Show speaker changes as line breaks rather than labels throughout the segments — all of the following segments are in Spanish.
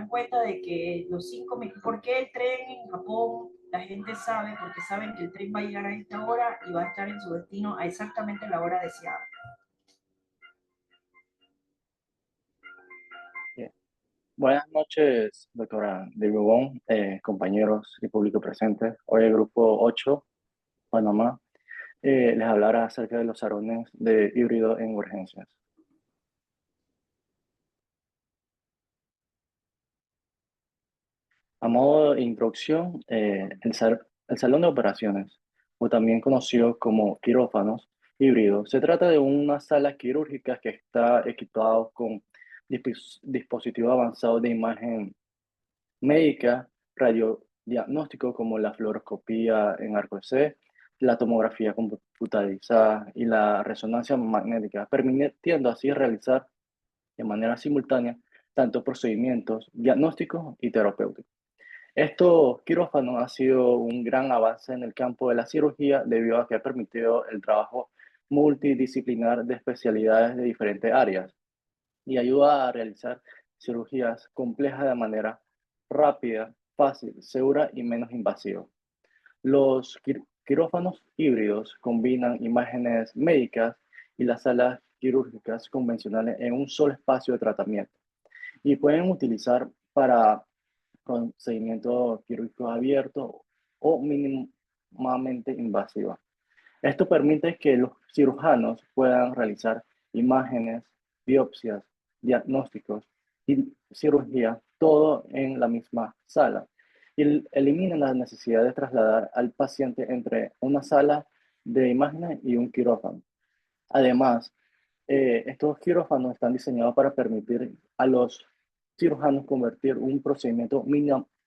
dan cuenta de que ¿por qué el tren en Japón la gente sabe? Porque saben que el tren va a llegar a esta hora y va a estar en su destino a exactamente la hora deseada.
Bien. Buenas noches, doctora de Bobón, compañeros y público presente. Hoy el grupo 8, Panamá, les hablará acerca de los salones de híbrido en urgencias. A modo de introducción, el salón de operaciones, o también conocido como quirófanos híbridos, se trata de una sala quirúrgica que está equipado con dispositivos avanzados de imagen médica, radiodiagnóstico como la fluoroscopía en arco C, la tomografía computarizada y la resonancia magnética, permitiendo así realizar de manera simultánea tanto procedimientos diagnósticos y terapéuticos. Estos quirófanos ha sido un gran avance en el campo de la cirugía debido a que ha permitido el trabajo multidisciplinar de especialidades de diferentes áreas y ayuda a realizar cirugías complejas de manera rápida, fácil, segura y menos invasiva. Los quirófanos híbridos combinan imágenes médicas y las salas quirúrgicas convencionales en un solo espacio de tratamiento y pueden utilizar para procedimientos quirúrgicos abiertos o mínimamente invasivos. Esto permite que los cirujanos puedan realizar imágenes, biopsias, diagnósticos y cirugía, todo en la misma sala. Y eliminan la necesidad de trasladar al paciente entre una sala de imágenes y un quirófano. Además, estos quirófanos están diseñados para permitir a los cirujanos convertir un procedimiento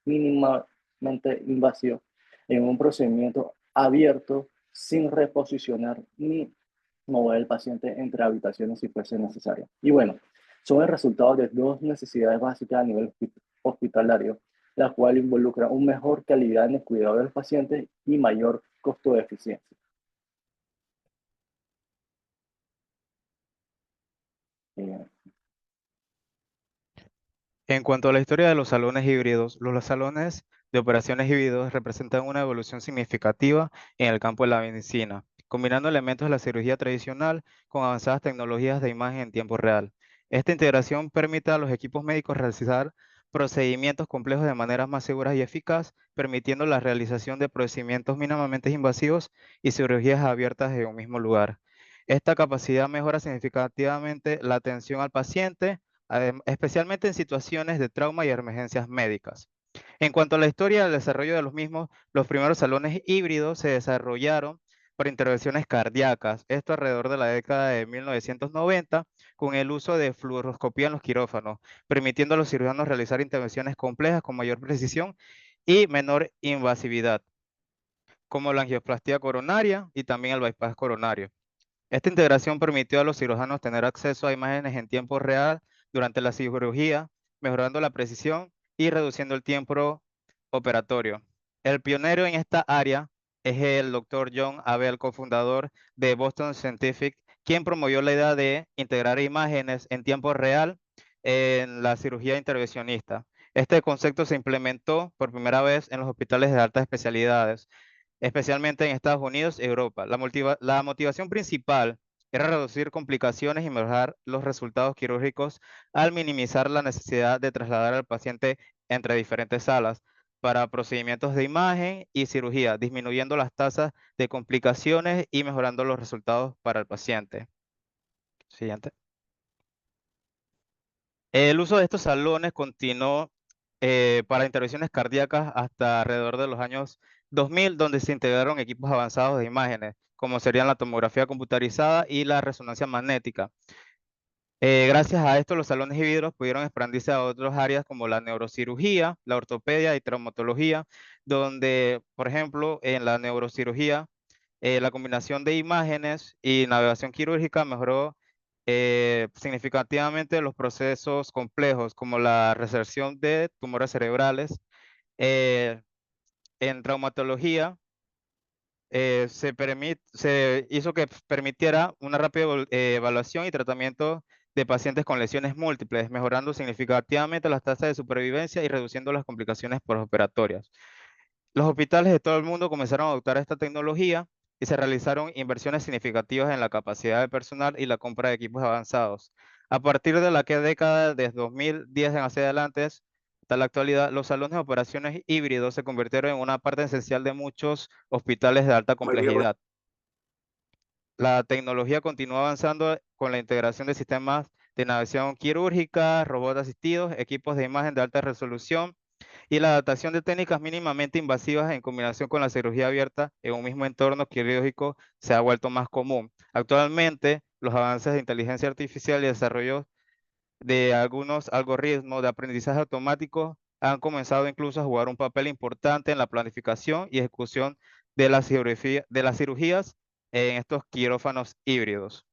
mínimamente invasivo en un procedimiento abierto sin reposicionar ni mover el paciente entre habitaciones si fuese necesario. Y bueno, son el resultado de dos necesidades básicas a nivel hospitalario, la cual involucra una mejor calidad en el cuidado del paciente y mayor costo de eficiencia. Eh,
En cuanto a la historia de los salones híbridos, los salones de operaciones híbridos representan una evolución significativa en el campo de la medicina, combinando elementos de la cirugía tradicional con avanzadas tecnologías de imagen en tiempo real. Esta integración permite a los equipos médicos realizar procedimientos complejos de manera más seguras y eficaz, permitiendo la realización de procedimientos mínimamente invasivos y cirugías abiertas en un mismo lugar. Esta capacidad mejora significativamente la atención al paciente, especialmente en situaciones de trauma y emergencias médicas. En cuanto a la historia del desarrollo de los mismos, los primeros salones híbridos se desarrollaron por intervenciones cardíacas, esto alrededor de la década de 1990, con el uso de fluoroscopía en los quirófanos, permitiendo a los cirujanos realizar intervenciones complejas con mayor precisión y menor invasividad, como la angioplastia coronaria y también el bypass coronario. Esta integración permitió a los cirujanos tener acceso a imágenes en tiempo real durante la cirugía, mejorando la precisión y reduciendo el tiempo operatorio. El pionero en esta área es el doctor John Abel, cofundador de Boston Scientific, quien promovió la idea de integrar imágenes en tiempo real en la cirugía intervencionista. Este concepto se implementó por primera vez en los hospitales de altas especialidades, especialmente en Estados Unidos y Europa. La motivación principal era reducir complicaciones y mejorar los resultados quirúrgicos al minimizar la necesidad de trasladar al paciente entre diferentes salas para procedimientos de imagen y cirugía, disminuyendo las tasas de complicaciones y mejorando los resultados para el paciente. Siguiente. El uso de estos salones continuó para intervenciones cardíacas hasta alrededor de los años 2000, donde se integraron equipos avanzados de imágenes, como serían la tomografía computarizada y la resonancia magnética. Gracias a esto, los salones híbridos pudieron expandirse a otras áreas como la neurocirugía, la ortopedia y traumatología, donde, por ejemplo, en la neurocirugía, la combinación de imágenes y navegación quirúrgica mejoró significativamente los procesos complejos como la resección de tumores cerebrales. Eh, en traumatología, se hizo que permitiera una rápida evaluación y tratamiento de pacientes con lesiones múltiples, mejorando significativamente las tasas de supervivencia y reduciendo las complicaciones postoperatorias. Los hospitales de todo el mundo comenzaron a adoptar esta tecnología y se realizaron inversiones significativas en la capacidad del personal y la compra de equipos avanzados. A partir de la década de 2010 en hacia adelante, hasta la actualidad, los salones de operaciones híbridos se convirtieron en una parte esencial de muchos hospitales de alta complejidad. La tecnología continúa avanzando con la integración de sistemas de navegación quirúrgica, robots asistidos, equipos de imagen de alta resolución y la adaptación de técnicas mínimamente invasivas en combinación con la cirugía abierta en un mismo entorno quirúrgico se ha vuelto más común. Actualmente, los avances de inteligencia artificial y desarrollo de algunos algoritmos de aprendizaje automático han comenzado incluso a jugar un papel importante en la planificación y ejecución de las cirugías en estos quirófanos híbridos.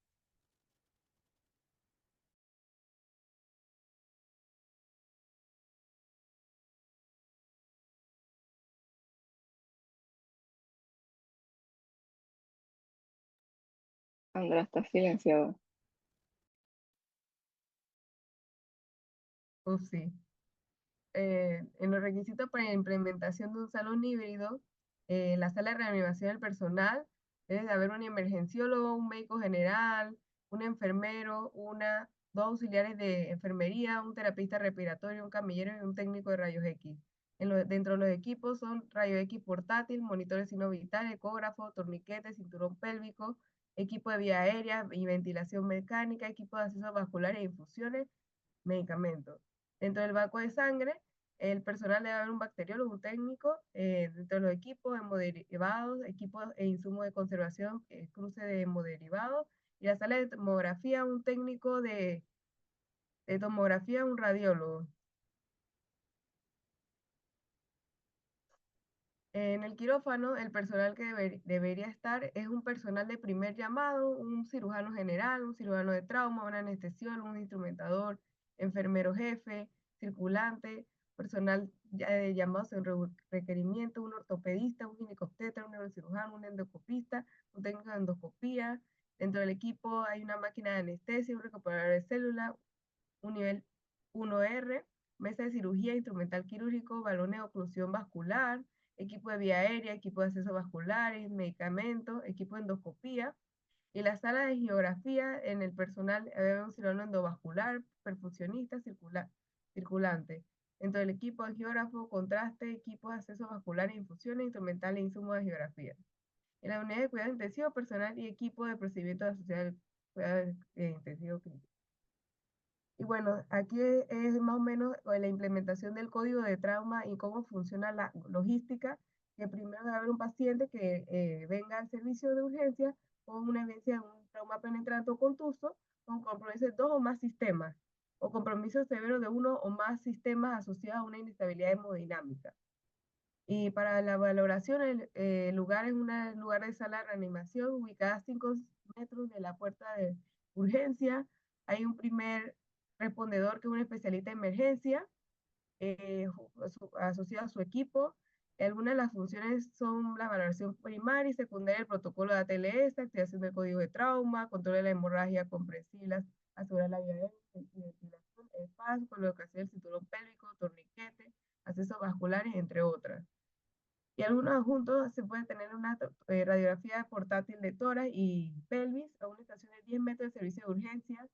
Andrea está silenciado.
Sí. En los requisitos para la implementación de un salón híbrido, en la sala de reanimación del personal, debe de haber un emergenciólogo, un médico general, un enfermero, dos auxiliares de enfermería, un terapista respiratorio, un camillero y un técnico de rayos X. Dentro de los equipos son rayos X portátil, monitores de signo vital, ecógrafo, torniquete, cinturón pélvico, equipo de vía aérea y ventilación mecánica, equipo de acceso vascular e infusiones, medicamentos. Dentro del banco de sangre, el personal debe haber un bacteriólogo, un técnico, dentro de los equipos, hemoderivados, equipos e insumos de conservación, cruce de hemoderivados, y la sala de tomografía, un técnico de tomografía, un radiólogo. En el quirófano, el personal que debería estar es un personal de primer llamado, un cirujano general, un cirujano de trauma, un anestesiólogo, un instrumentador, enfermero jefe, circulante, personal de llamados en requerimiento, un ortopedista, un ginecobstetra, un neurocirujano, un endoscopista, un técnico de endoscopía. Dentro del equipo hay una máquina de anestesia, un recuperador de células, un nivel 1R, mesa de cirugía, instrumental quirúrgico, balón de oclusión vascular, equipo de vía aérea, equipo de acceso vasculares, medicamentos, equipo de endoscopía. Y la sala de geografía, en el personal había un cirujano endovascular, perfusionista, circulante. Dentro del equipo de geógrafo, contraste, equipo de acceso vascular, infusiones, instrumental e insumos de geografía. En la unidad de cuidados intensivos, personal y equipo de procedimientos asociados al cuidado intensivo clínico. Y bueno, aquí es más o menos la implementación del código de trauma y cómo funciona la logística, que primero debe haber un paciente que venga al servicio de urgencia con una evidencia de un trauma penetrante o contuso, con compromiso de 2 o más sistemas, o compromiso severo de 1 o más sistemas asociados a una inestabilidad hemodinámica. Y para la valoración, el lugar es un lugar de sala de reanimación ubicada a 5 metros de la puerta de urgencia. Hay un primer respondedor que es un especialista en emergencia, asociado a su equipo. Algunas de las funciones son la valoración primaria y secundaria del protocolo de ATLS, activación del código de trauma, control de la hemorragia comprensiva, asegurar la vía de ventilación, espacio, colocación del cinturón pélvico, torniquete, accesos vasculares, entre otras. Y algunos adjuntos se puede tener una radiografía portátil de tórax y pelvis a una estación de 10 metros de servicio de urgencia.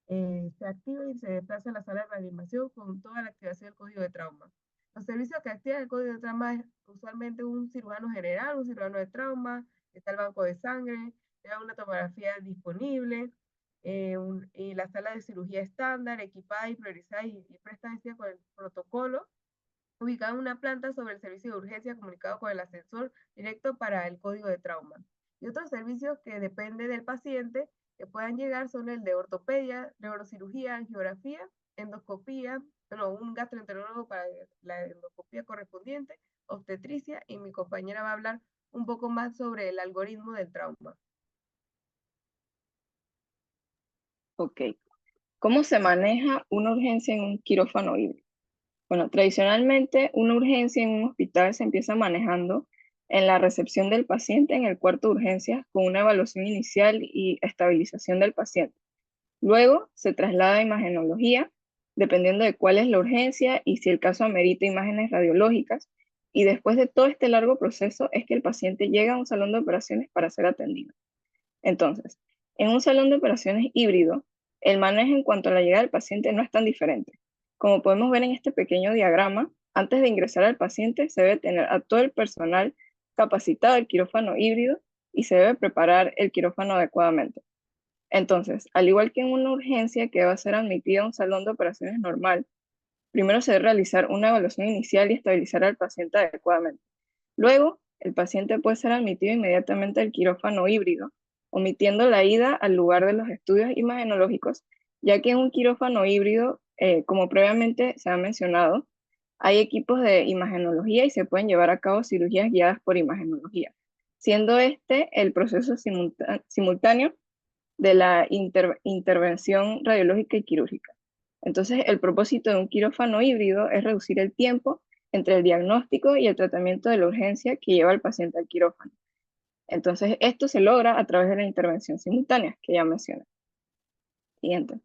Se activa y se desplaza a la sala de reanimación con toda la activación del código de trauma. Los servicios que activan el código de trauma es usualmente un cirujano general, un cirujano de trauma, está el banco de sangre, hay una tomografía disponible, y la sala de cirugía estándar, equipada y priorizada y prestada con el protocolo, ubicada en una planta sobre el servicio de urgencia comunicado con el ascensor directo para el código de trauma. Y otros servicios que dependen del paciente que puedan llegar son el de ortopedia, neurocirugía, angiografía, endoscopía, un gastroenterólogo para la endoscopía correspondiente, obstetricia, y mi compañera va a hablar un poco más sobre el algoritmo del trauma.
Ok. ¿Cómo se maneja una urgencia en un quirófano híbrido? Bueno, tradicionalmente una urgencia en un hospital se empieza manejando en la recepción del paciente en el cuarto de urgencias con una evaluación inicial y estabilización del paciente. Luego se traslada a imagenología, dependiendo de cuál es la urgencia y si el caso amerita imágenes radiológicas. Y después de todo este largo proceso es que el paciente llega a un salón de operaciones para ser atendido. Entonces, en un salón de operaciones híbrido, el manejo en cuanto a la llegada del paciente no es tan diferente. Como podemos ver en este pequeño diagrama, antes de ingresar al paciente se debe tener a todo el personal capacitado del quirófano híbrido y se debe preparar el quirófano adecuadamente. Entonces, al igual que en una urgencia que va a ser admitida a un salón de operaciones normal, primero se debe realizar una evaluación inicial y estabilizar al paciente adecuadamente. Luego, el paciente puede ser admitido inmediatamente al quirófano híbrido, omitiendo la ida al lugar de los estudios imagenológicos, ya que en un quirófano híbrido, como previamente se ha mencionado, hay equipos de imagenología y se pueden llevar a cabo cirugías guiadas por imagenología, siendo este el proceso simultáneo de la intervención radiológica y quirúrgica. Entonces, el propósito de un quirófano híbrido es reducir el tiempo entre el diagnóstico y el tratamiento de la urgencia que lleva al paciente al quirófano. Entonces, esto se logra a través de la intervención simultánea que ya mencioné. Siguiente.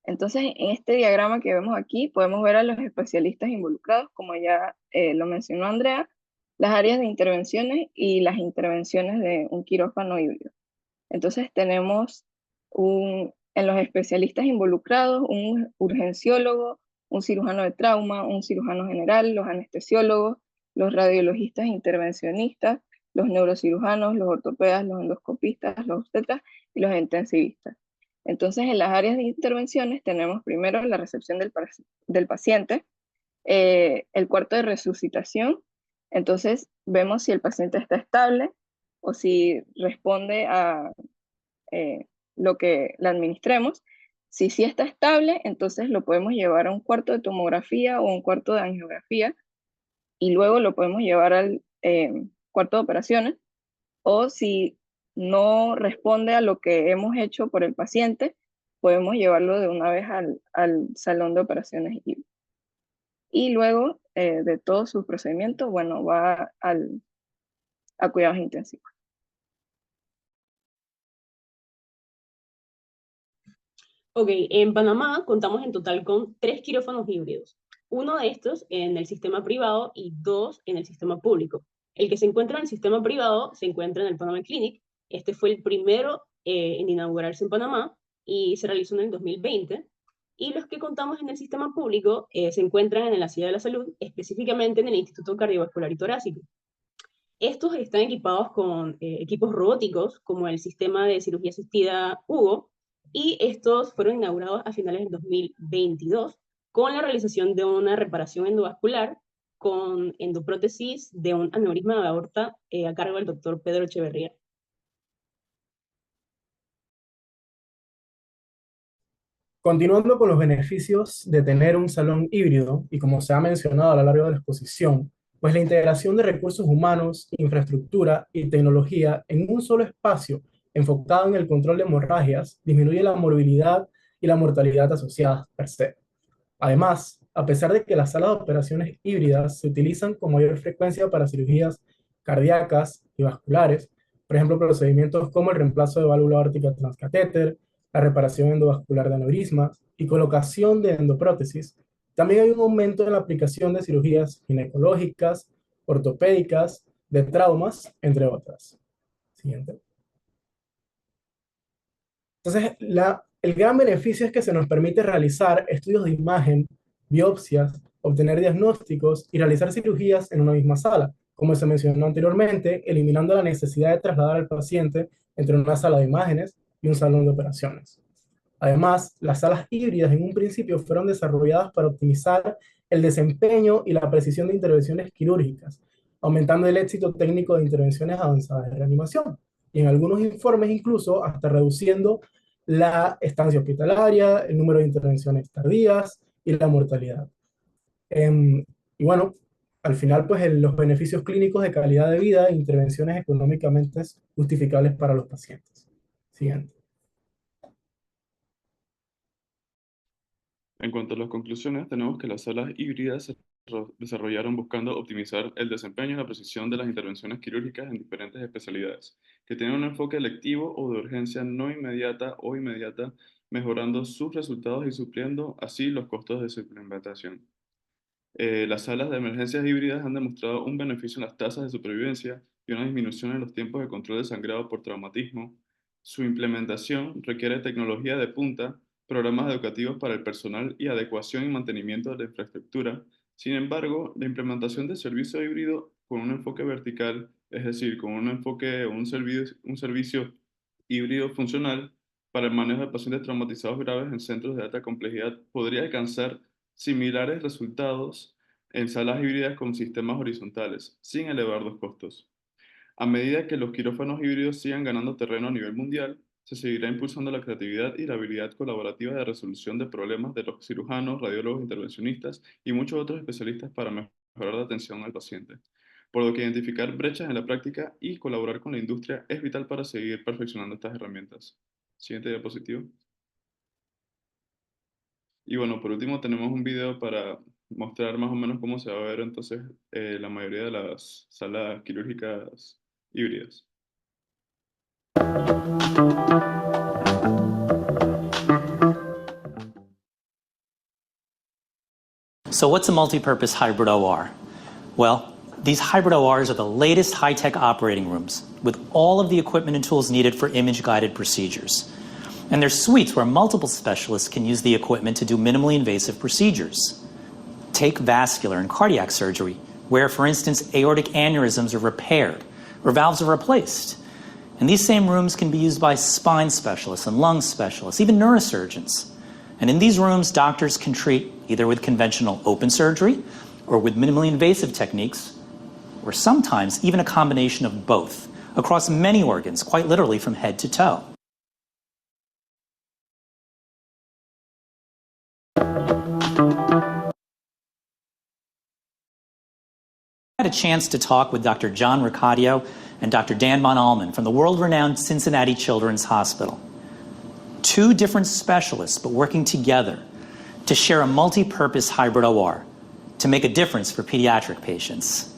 Entonces, en este diagrama que vemos aquí, podemos ver a los especialistas involucrados, como ya lo mencionó Andrea, las áreas de intervenciones y las intervenciones de un quirófano híbrido. Entonces tenemos en los especialistas involucrados un urgenciólogo, un cirujano de trauma, un cirujano general, los anestesiólogos, los radiologistas intervencionistas, los neurocirujanos, los ortopedas, los endoscopistas, los obstetras y los intensivistas. Entonces, en las áreas de intervenciones tenemos primero la recepción del paciente, el cuarto de resucitación. Entonces, vemos si el paciente está estable o si responde a lo que le administremos. Si sí está estable, entonces lo podemos llevar a un cuarto de tomografía o un cuarto de angiografía y luego lo podemos llevar al cuarto de operaciones. O si no responde a lo que hemos hecho por el paciente, podemos llevarlo de una vez al salón de operaciones y luego de todo su procedimiento, bueno, va a cuidados intensivos.
Ok, en Panamá contamos en total con 3 quirófanos híbridos. Uno de estos en el sistema privado y 2 en el sistema público. El que se encuentra en el sistema privado se encuentra en el Panama Clinic. Este fue el primero en inaugurarse en Panamá y se realizó en el 2020. Y los que contamos en el sistema público se encuentran en la Ciudad de la Salud, específicamente en el Instituto Cardiovascular y Torácico. Estos están equipados con equipos robóticos, como el sistema de cirugía asistida Hugo, y estos fueron inaugurados a finales del 2022 con la realización de una reparación endovascular con endoprótesis de un aneurisma de aorta a cargo del doctor Pedro Echeverría.
Continuando con los beneficios de tener un salón híbrido, y como se ha mencionado a lo largo de la exposición, pues la integración de recursos humanos, infraestructura y tecnología en un solo espacio enfocado en el control de hemorragias disminuye la morbilidad y la mortalidad asociadas per se. Además, a pesar de que las salas de operaciones híbridas se utilizan con mayor frecuencia para cirugías cardíacas y vasculares, por ejemplo, procedimientos como el reemplazo de válvula aórtica transcatéter, la reparación endovascular de aneurismas y colocación de endoprótesis, también hay un aumento en la aplicación de cirugías ginecológicas, ortopédicas, de traumas, entre otras. Siguiente. Entonces, el gran beneficio es que se nos permite realizar estudios de imagen, biopsias, obtener diagnósticos y realizar cirugías en una misma sala, como se mencionó anteriormente, eliminando la necesidad de trasladar al paciente entre una sala de imágenes y un salón de operaciones. Además, las salas híbridas en un principio fueron desarrolladas para optimizar el desempeño y la precisión de intervenciones quirúrgicas, aumentando el éxito técnico de intervenciones avanzadas de reanimación, y en algunos informes incluso hasta reduciendo la estancia hospitalaria, el número de intervenciones tardías y la mortalidad. Y bueno, al final, pues los beneficios clínicos de calidad de vida e intervenciones económicamente justificables para los pacientes. Siguiente.
En cuanto a las conclusiones, tenemos que las salas híbridas desarrollaron buscando optimizar el desempeño y la precisión de las intervenciones quirúrgicas en diferentes especialidades, que tienen un enfoque electivo o de urgencia no inmediata o inmediata, mejorando sus resultados y supliendo así los costos de su implementación. Las salas de emergencias híbridas han demostrado un beneficio en las tasas de supervivencia y una disminución en los tiempos de control de sangrado por traumatismo. Su implementación requiere tecnología de punta, programas educativos para el personal y adecuación y mantenimiento de la infraestructura. Sin embargo, la implementación del servicio híbrido con un enfoque vertical, es decir, con un enfoque, un servicio híbrido funcional para el manejo de pacientes traumatizados graves en centros de alta complejidad, podría alcanzar similares resultados en salas híbridas con sistemas horizontales, sin elevar los costos. A medida que los quirófanos híbridos sigan ganando terreno a nivel mundial, se seguirá impulsando la creatividad y la habilidad colaborativa de resolución de problemas de los cirujanos, radiólogos, intervencionistas y muchos otros especialistas para mejorar la atención al paciente. Por lo que identificar brechas en la práctica y colaborar con la industria es vital para seguir perfeccionando estas herramientas. Siguiente diapositiva. Y bueno, por último tenemos un video para mostrar más o menos cómo se va a ver entonces la mayoría de las salas quirúrgicas híbridas.
So what's a multi-purpose hybrid OR? Well, these hybrid ORs are the latest high-tech operating rooms with all of the equipment and tools needed for image-guided procedures. And they're suites where multiple specialists can use the equipment to do minimally invasive procedures. Take vascular and cardiac surgery, where, for instance, aortic aneurysms are repaired or valves are replaced. And these same rooms can be used by spine specialists and lung specialists, even neurosurgeons. And in these rooms, doctors can treat either with conventional open surgery or with minimally invasive techniques, or sometimes even a combination of both, across many organs, quite literally from head to toe. I had a chance to talk with Dr. John Ricadio and Dr. Dan von Allman from the world-renowned Cincinnati Children's Hospital. Two different specialists, but working together to share a multi-purpose hybrid OR to make a difference for pediatric patients.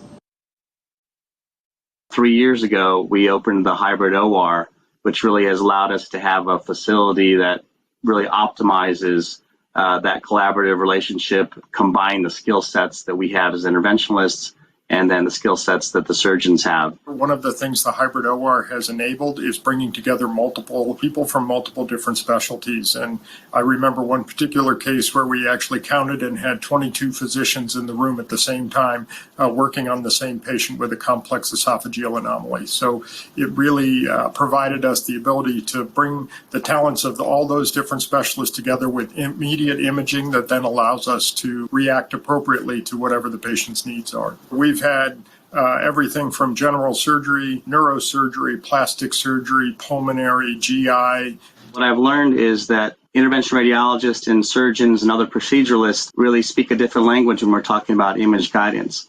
3 years ago, we opened the hybrid OR, which really has allowed us to have a facility that really optimizes that collaborative relationship, combine the skill sets that we have as interventionalists and then the skill sets that the surgeons have.
One of the things the hybrid OR has enabled is bringing together multiple people from multiple different specialties. And I remember one particular case where we actually counted and had 22 physicians in the room at the same time working on the same patient with a complex esophageal anomaly. So it really provided us the ability to bring the talents of all those different specialists together with immediate imaging that then allows us to react appropriately to whatever the patient's needs are. We've had everything from general surgery, neurosurgery, plastic surgery, pulmonary, GI.
What I've learned is that interventional radiologists and surgeons and other proceduralists really speak a different language when we're talking about image guidance.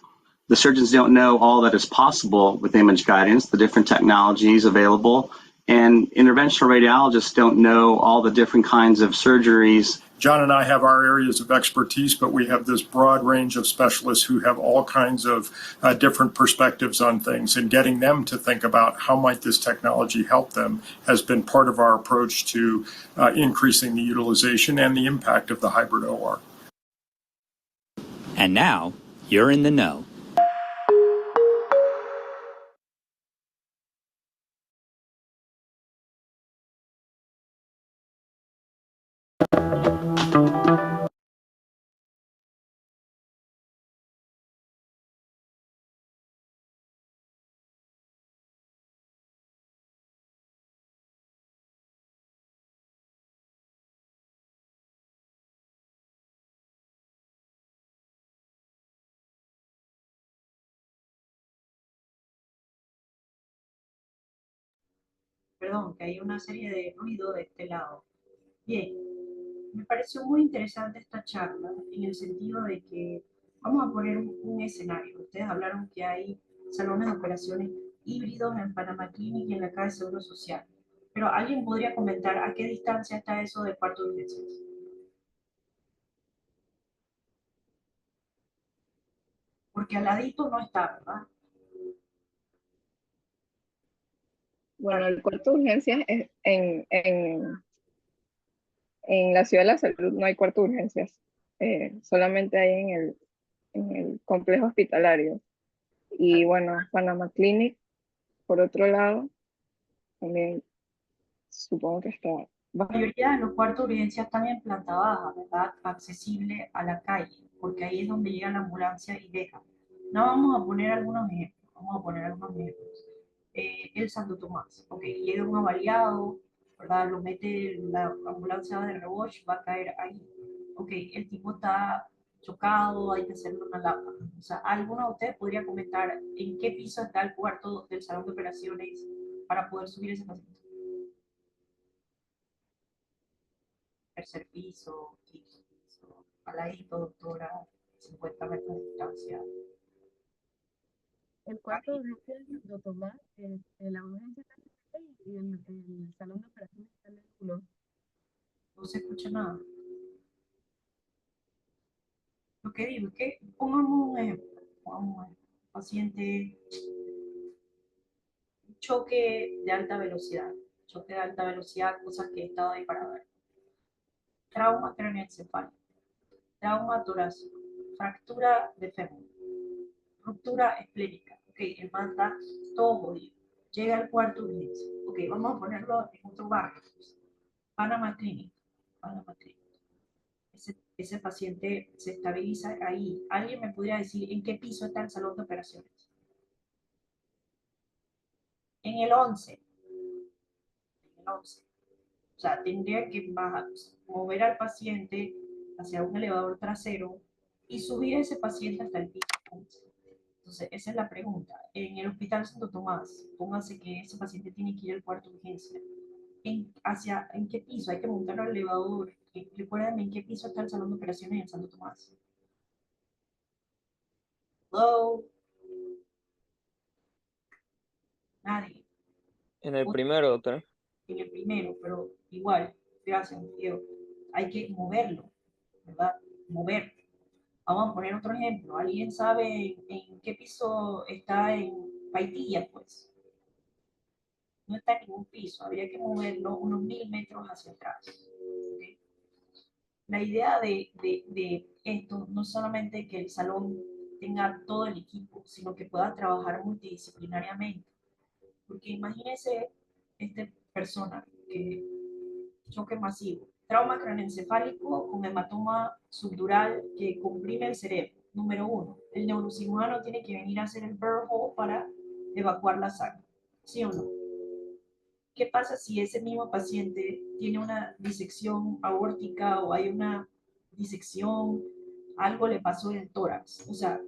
The surgeons don't know all that is possible with image guidance, the different technologies available, and interventional radiologists don't know all the different kinds of surgeries.
John and I have our areas of expertise, but we have this broad range of specialists who have all kinds of different perspectives on things, and getting them to think about how might this technology help them has been part of our approach to increasing the utilization and the impact of the hybrid OR.
And now, you're in the know.
Perdón, que hay una serie de ruido de este lado. Bien, me pareció muy interesante esta charla en el sentido de que vamos a poner un escenario. Ustedes hablaron que hay salones de operaciones híbridos en Panamá Clinic y en la Caja de Seguro Social. Pero ¿alguien podría comentar a qué distancia está eso de cuarto de urgencias? Porque al ladito no está, ¿verdad?
Bueno, el cuarto de urgencias es en la Ciudad de la Salud no hay cuarto de urgencias, solamente hay en el complejo hospitalario. Y bueno, Panama Clinic, por otro lado, también supongo que está
La
bajo.
mayoría de los cuartos de urgencia están en planta baja, ¿verdad? Accesible a la calle, porque ahí es donde llega la ambulancia y deja. No vamos a poner algunos ejemplos, vamos a poner algunos ejemplos. El Santo Tomás, ok, llega un avaliado, ¿verdad? Lo mete la ambulancia de reboche, va a caer ahí. Ok, el tipo está chocado, hay que hacerle una lámpara. O sea, ¿alguno de ustedes podría comentar en qué piso está el cuarto del salón de operaciones para poder subir ese paciente? Tercer piso, quinto piso, al ladito, doctora, 50 metros de distancia.
El cuarto de urgencia de Santo Tomás, la urgencia está en el 6 y el salón de operaciones está en el 1.
No se escucha nada. Lo que digo es que pongamos un ejemplo. Pongamos un ejemplo. Paciente, choque de alta velocidad. Choque de alta velocidad, cosas que he estado ahí para ver. Trauma craneoencefálico, trauma torácico, fractura de fémur, ruptura esplénica. Ok, el man está todo jodido. Llega al cuarto de urgencia. Ok, vamos a ponerlo en otro barrio. Panama Clinic. Panama Clinic. Ese paciente se estabiliza ahí. ¿Alguien me podría decir en qué piso está el salón de operaciones? En el 11. En el 11. O sea, tendría que bajar, mover al paciente hacia un elevador trasero y subir a ese paciente hasta el piso 11. Entonces, esa es la pregunta. En el Hospital Santo Tomás, póngase que ese paciente tiene que ir al cuarto de urgencia. ¿En qué piso? Hay que montar al elevador. Recuérdame en qué piso está el salón de operaciones en Santo Tomás. Hello. Nadie.
En el primero, doctor.
En el primero, pero igual, gracias, Diego. Hay que moverlo, ¿verdad? Mover. Vamos a poner otro ejemplo. ¿Alguien sabe en qué piso está en Paitilla, pues? No está en ningún piso. Habría que moverlo unos 1000 metros hacia atrás. ¿Okay? La idea de esto no solamente que el salón tenga todo el equipo, sino que pueda trabajar multidisciplinariamente. Porque imagínese esta persona que choque masivo, trauma craneoencefálico con hematoma subdural que comprime el cerebro. Número 1, el neurocirujano tiene que venir a hacer el burn hole para evacuar la sangre. ¿Sí o no? ¿Qué pasa si ese mismo paciente tiene una disección aórtica o hay una disección, algo le pasó en el tórax? O sea,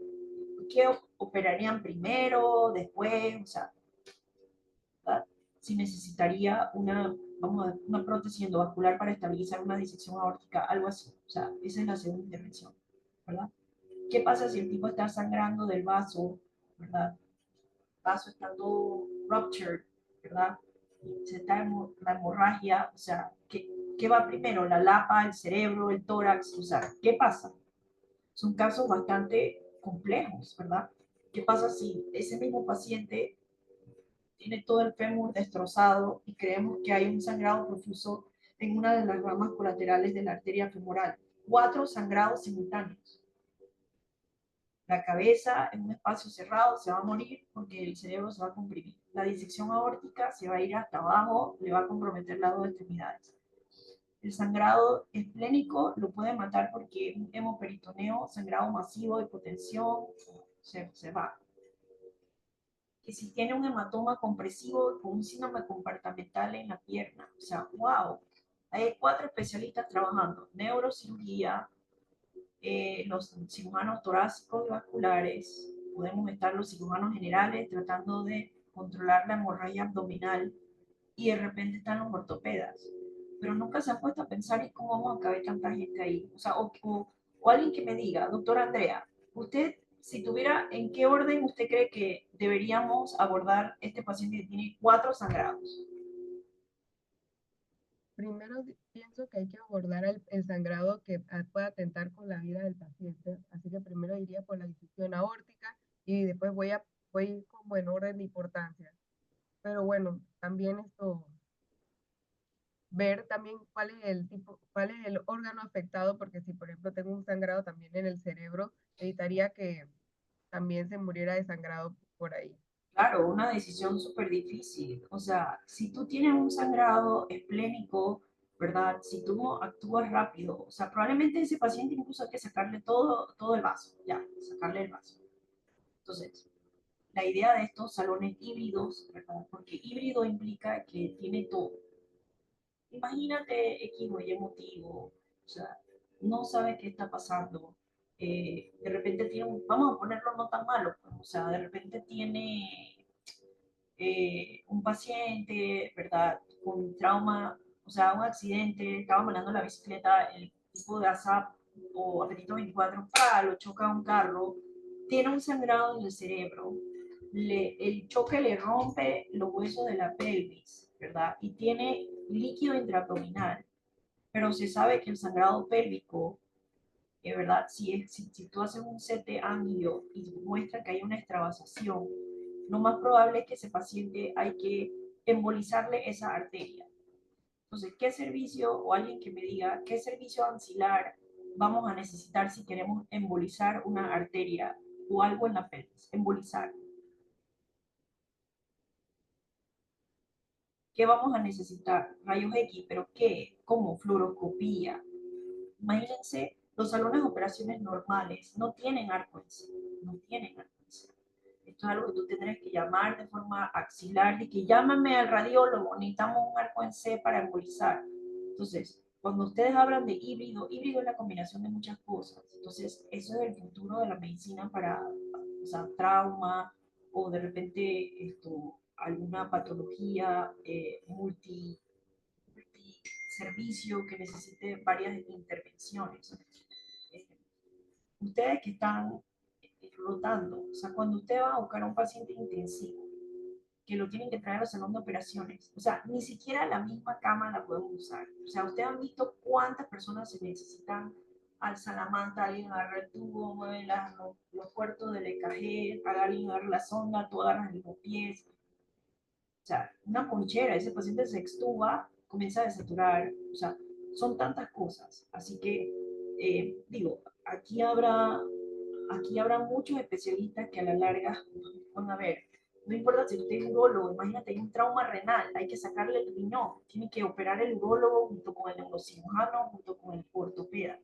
¿qué operarían primero, después? O sea, ¿verdad? Si necesitaría una prótesis endovascular para estabilizar una disección aórtica, algo así. O sea, esa es la segunda intervención, ¿verdad? ¿Qué pasa si el tipo está sangrando del vaso, ¿verdad? El vaso está todo ruptured, ¿verdad? Se está la hemorragia, o sea, ¿qué va primero? ¿La lapa, el cerebro, el tórax? O sea, ¿qué pasa? Son casos bastante complejos, ¿verdad? ¿Qué pasa si ese mismo paciente tiene todo el fémur destrozado y creemos que hay un sangrado profuso en una de las ramas colaterales de la arteria femoral? 4 sangrados simultáneos. La cabeza en un espacio cerrado se va a morir porque el cerebro se va a comprimir. La disección aórtica se va a ir hasta abajo, le va a comprometer las 2 extremidades. El sangrado esplénico lo puede matar porque un hemoperitoneo, sangrado masivo, hipotensión, se va. Que si tiene un hematoma compresivo con un síndrome compartimental en la pierna. O sea, wow. Hay 4 especialistas trabajando. Neurocirugía, los cirujanos torácicos y vasculares. Podemos estar los cirujanos generales tratando de controlar la hemorragia abdominal y de repente están los ortopedas. Pero nunca se ha puesto a pensar en cómo vamos a caber tanta gente ahí. O sea, o alguien que me diga, doctora Andrea, usted, si tuviera, ¿en qué orden usted cree que deberíamos abordar este paciente que tiene 4 sangrados?
Primero pienso que hay que abordar el sangrado que pueda atentar con la vida del paciente, así que primero iría por la disección aórtica y después voy como en orden de importancia. Pero bueno, también ver también cuál es el tipo, cuál es el órgano afectado, porque si por ejemplo tengo un sangrado también en el cerebro, evitaría que también se muriera de sangrado por ahí.
Claro, una decisión súper difícil. O sea, si tú tienes un sangrado esplénico, ¿verdad? Si tú no actúas rápido, o sea, probablemente ese paciente incluso hay que sacarle todo el vaso, ya, sacarle el vaso. Entonces, la idea de estos salones híbridos, ¿verdad? Porque híbrido implica que tiene todo. Imagínate X o Y motivo, o sea, no sabe qué está pasando. De repente tiene vamos a ponerlo no tan malo, pues, o sea, de repente tiene un paciente, ¿verdad? Con trauma, o sea, un accidente, estaba manejando la bicicleta, el tipo de ASAP o apetito 24, lo choca un carro, tiene un sangrado en el cerebro, el choque le rompe los huesos de la pelvis, ¿verdad? Y tiene líquido intraabdominal, pero se sabe que el sangrado pélvico, ¿verdad? Si tú haces un CT angio y muestra que hay una extravasación, lo más probable es que ese paciente hay que embolizarle esa arteria. Entonces, ¿qué servicio o alguien que me diga qué servicio axilar vamos a necesitar si queremos embolizar una arteria o algo en la pelvis? Embolizar. ¿Qué vamos a necesitar? Rayos X, pero ¿qué? ¿Cómo? Fluoroscopía. Imagínense, los salones de operaciones normales no tienen arco en C, no tienen arco en C. Esto es algo que tú tendrás que llamar de forma axilar, de que llámame al radiólogo, necesitamos un arco en C para embolizar. Entonces, cuando ustedes hablan de híbrido, híbrido es la combinación de muchas cosas. Entonces, eso es el futuro de la medicina para, o sea, trauma o de repente alguna patología multiservicio que necesite varias intervenciones. Eh, Ustedes que están rotando, o sea, cuando usted va a buscar a un paciente intensivo, que lo tienen que traer al salón de operaciones, o sea, ni siquiera la misma cama la podemos usar. O sea, ustedes han visto cuántas personas se necesitan al salamanta, alguien agarra el tubo, mueve los puertos del EKG, alguien agarra la sonda, tú agarras los pies. O sea, una ponchera, ese paciente se extuba, comienza a desaturar, o sea, son tantas cosas. Así que, digo, aquí habrá muchos especialistas que a la larga van a ver. No importa si usted es urólogo, imagínate, hay un trauma renal, hay que sacarle el riñón, tiene que operar el urólogo junto con el neurocirujano, junto con el ortopeda.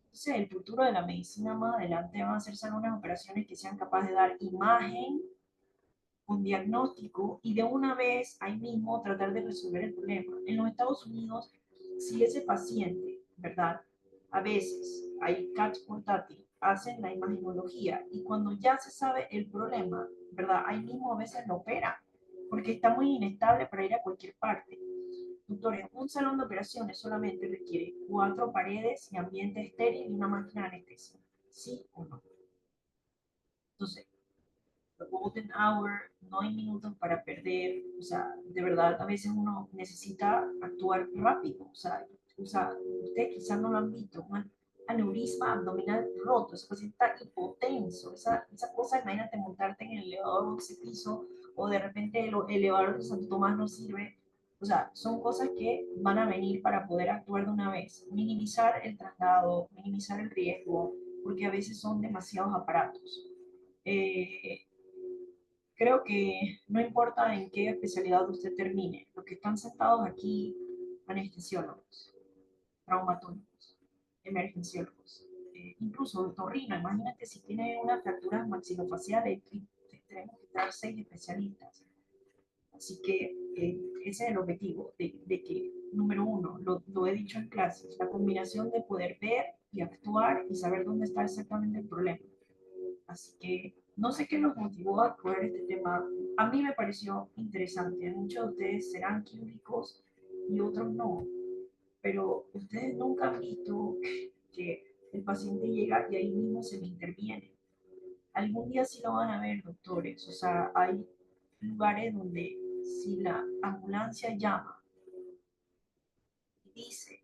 Entonces, el futuro de la medicina más adelante van a ser unas operaciones que sean capaces de dar imagen con diagnóstico y de una vez ahí mismo tratar de resolver el problema. En los Estados Unidos, si ese paciente, ¿verdad? A veces hay CATs portátil, hacen la imagenología y cuando ya se sabe el problema, ¿verdad? Ahí mismo a veces lo opera porque está muy inestable para ir a cualquier parte. Doctores, un salón de operaciones solamente requiere 4 paredes y ambiente estéril y una máquina de anestesia. ¿Sí o no? Entonces, the golden hour, no hay minutos para perder, o sea, de verdad, a veces uno necesita actuar rápido, o sea ustedes quizás no lo han visto, un aneurisma abdominal roto, ese paciente está hipotenso, esa cosa, imagínate montarte en el elevador 11 piso, o de repente el elevador de Santo Tomás no sirve, o sea, son cosas que van a venir para poder actuar de una vez, minimizar el traslado, minimizar el riesgo, porque a veces son demasiados aparatos. Eh, Creo que no importa en qué especialidad usted termine, los que están sentados aquí, anestesiólogos, traumatólogos, emergenciólogos, incluso otorrino, imagínate si tiene unas fracturas maxilofaciales, tenemos que dar 6 especialistas. Así que ese es el objetivo, de que, número uno, lo he dicho en clases, la combinación de poder ver y actuar y saber dónde está exactamente el problema. Así que no sé qué los motivó a coger este tema. A mí me pareció interesante. Muchos de ustedes serán químicos y otros no. Pero ustedes nunca han visto que el paciente llega y ahí mismo se le interviene. Algún día sí lo van a ver, doctores. O sea, hay lugares donde si la ambulancia llama y dice,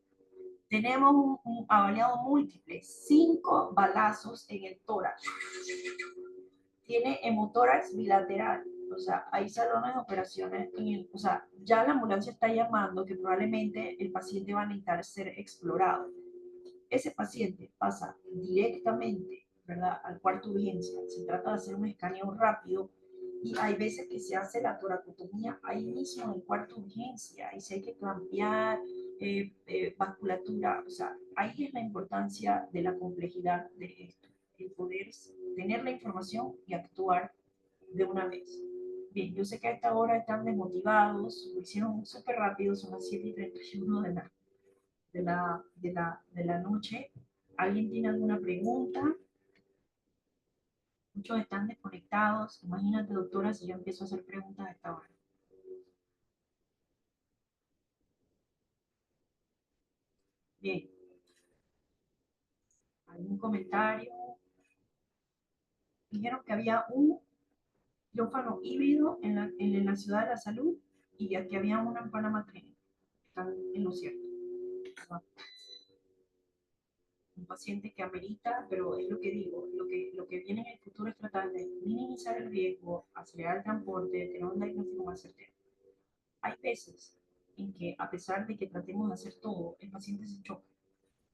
tenemos un avaliado múltiple, 5 balazos en el tórax, tiene hemotórax bilateral. O sea, hay salones de operaciones, o sea, ya la ambulancia está llamando que probablemente el paciente va a necesitar ser explorado. Ese paciente pasa directamente, ¿verdad?, al cuarto de urgencia. Se trata de hacer un escaneo rápido y hay veces que se hace la toracotomía ahí mismo en el cuarto de urgencia y si hay que cambiar vasculatura. O sea, ahí es la importancia de la complejidad de esto, el poder tener la información y actuar de una vez. Bien, yo sé que a esta hora están desmotivados, lo hicieron súper rápido, son las 7:31 de la noche. ¿Alguien tiene alguna pregunta? Muchos están desconectados. Imagínate, doctora, si yo empiezo a hacer preguntas a esta hora. Bien. ¿Algún comentario? Dijeron que había un quirófano híbrido en la ciudad de la salud y que había una en Panamá Clinic. Están en lo cierto. Un paciente que amerita, pero es lo que digo, lo que viene en el futuro es tratar de minimizar el riesgo, acelerar el transporte, tener un diagnóstico más certero. Hay veces en que, a pesar de que tratemos de hacer todo, el paciente se choca,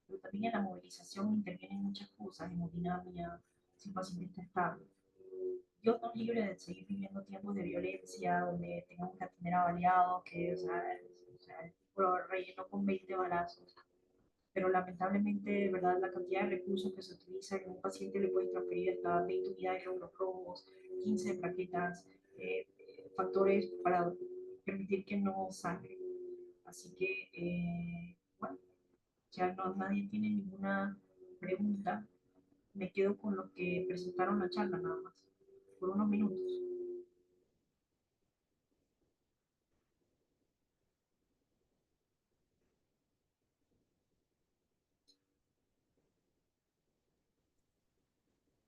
pero también en la movilización intervienen muchas cosas, hemodinamia, si el paciente está estable. Dios nos libre de seguir viviendo tiempos de violencia, donde tengamos que atender a baleados, que, o sea, el tipo relleno con 20 balazos. Pero lamentablemente, ¿verdad?, la cantidad de recursos que se utilizan en un paciente le puede transferir hasta 20 unidades de glóbulos rojos, 15 plaquetas, factores para permitir que no sangre. Así que, bueno, ya no, nadie tiene ninguna pregunta. Me quedo con lo que presentaron la charla nada más, por unos minutos.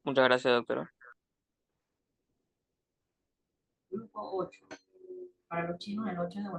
Muchas gracias, doctora.
Grupo 8. Para los chinos, el 8 de